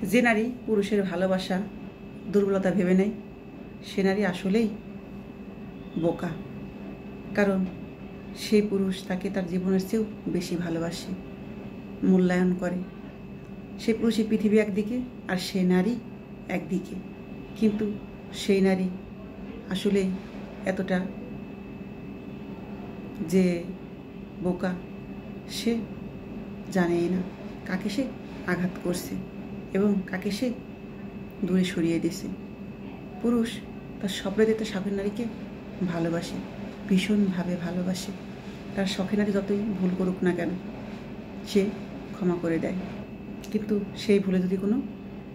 যে নারী পুরুষের ভালোবাসা দুর্বলতা ভেবে নেয় সে নারী আসলেই বোকা। কারণ সেই পুরুষ তাকে তার জীবনের চেয়েও বেশি ভালোবাসে, মূল্যায়ন করে। সেই পুরুষের পৃথিবী একদিকে আর সে নারী একদিকে, কিন্তু সেই নারী আসলেই এতটা যে বোকা সে জানেই না কাকে সে আঘাত করছে এবং কাকে সে দূরে সরিয়ে দিছে। পুরুষ তার স্বপ্নে তার শখের নারীকে ভালোবাসে, ভীষণভাবে ভালোবাসে। তার শখের নারী যতই ভুল করুক না কেন সে ক্ষমা করে দেয়, কিন্তু সেই ভুলে যদি কোনো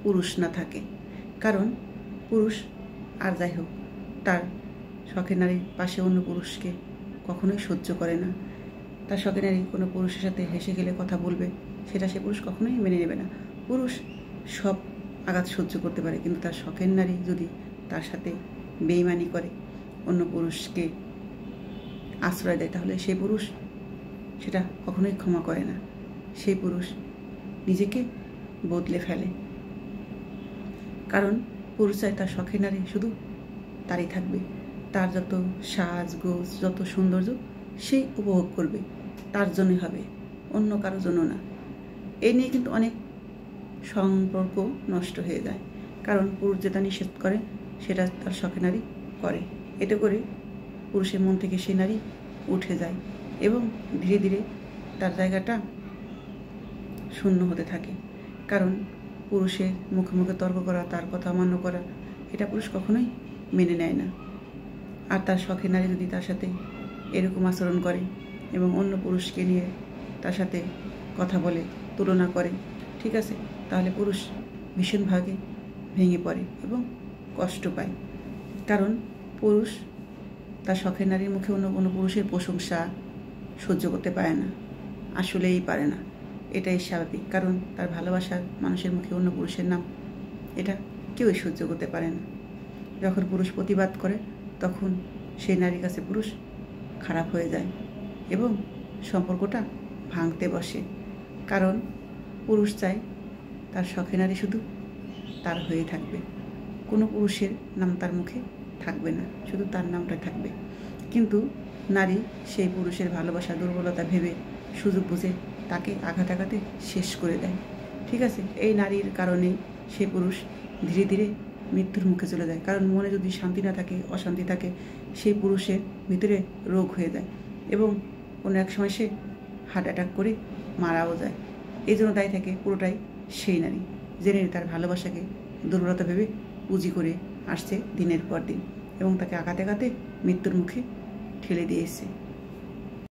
পুরুষ না থাকে। কারণ পুরুষ আর যাই হোক তার শখের নারীর পাশে অন্য পুরুষকে কখনোই সহ্য করে না। তার শখের নারী কোনো পুরুষের সাথে হেসে গেলে কথা বলবে, সেটা সে পুরুষ কখনোই মেনে নেবে না। পুরুষ সব আঘাত সহ্য করতে পারে, কিন্তু তার শখের নারী যদি তার সাথে বেইমানি করে, অন্য পুরুষকে আশ্রয় দেয়, তাহলে সেই পুরুষ সেটা কখনোই ক্ষমা করে না। সেই পুরুষ নিজেকে বদলে ফেলে। কারণ পুরুষ চায় তার শখের নারী শুধু তারই থাকবে, তার যত সাজগোজ যত সৌন্দর্য সেই উপভোগ করবে, তার জন্যই হবে, অন্য কারোর জন্য না। এই নিয়ে কিন্তু অনেক সম্পর্ক নষ্ট হয়ে যায়। কারণ পুরুষ যেটা নিষেধ করে সেটা তার শখের নারী করে। এতে করে পুরুষের মন থেকে সেই নারী উঠে যায় এবং ধীরে ধীরে তার জায়গাটা শূন্য হতে থাকে। কারণ পুরুষের মুখে মুখে তর্ক করা, তার কথা অমান্য করা, এটা পুরুষ কখনোই মেনে নেয় না। আর তার শখের নারী যদি তার সাথে এরকম আচরণ করে এবং অন্য পুরুষকে নিয়ে তার সাথে কথা বলে, তুলনা করে, ঠিক আছে, তাহলে পুরুষ ভীষণভাবে ভেঙে পড়ে এবং কষ্ট পায়। কারণ পুরুষ তার শখের নারীর মুখে অন্য কোনো পুরুষের প্রশংসা সহ্য করতে পারে না, আসলেই পারে না। এটাই স্বাভাবিক, কারণ তার ভালোবাসার মানুষের মুখে অন্য পুরুষের নাম এটা কেউই সহ্য করতে পারে না। যখন পুরুষ প্রতিবাদ করে তখন সেই নারীর কাছে পুরুষ খারাপ হয়ে যায় এবং সম্পর্কটা ভাঙতে বসে। কারণ পুরুষ চায় তার শখের নারী শুধু তার হয়ে থাকবে, কোনো পুরুষের নাম তার মুখে থাকবে না, শুধু তার নামটা থাকবে। কিন্তু নারী সেই পুরুষের ভালোবাসা দুর্বলতা ভেবে সুযোগ বুঝে তাকে আঘাত আঘাতে শেষ করে দেয়, ঠিক আছে। এই নারীর কারণেই সেই পুরুষ ধীরে ধীরে মৃত্যুর মুখে চলে যায়। কারণ মনে যদি শান্তি না থাকে, অশান্তি থাকে, সেই পুরুষের ভিতরে রোগ হয়ে যায় এবং কোনো এক সময় সে হার্ট অ্যাটাক করে মারাও যায়। এই জন্য দায়ী থাকে পুরোটাই সেই নারী, জেনে তার ভালোবাসাকে দুর্বলতা ভেবে পুঁজি করে আসছে দিনের পর দিন এবং তাকে আঘাতে আঘাতে মৃত্যুর মুখে ঠেলে দিয়েছে।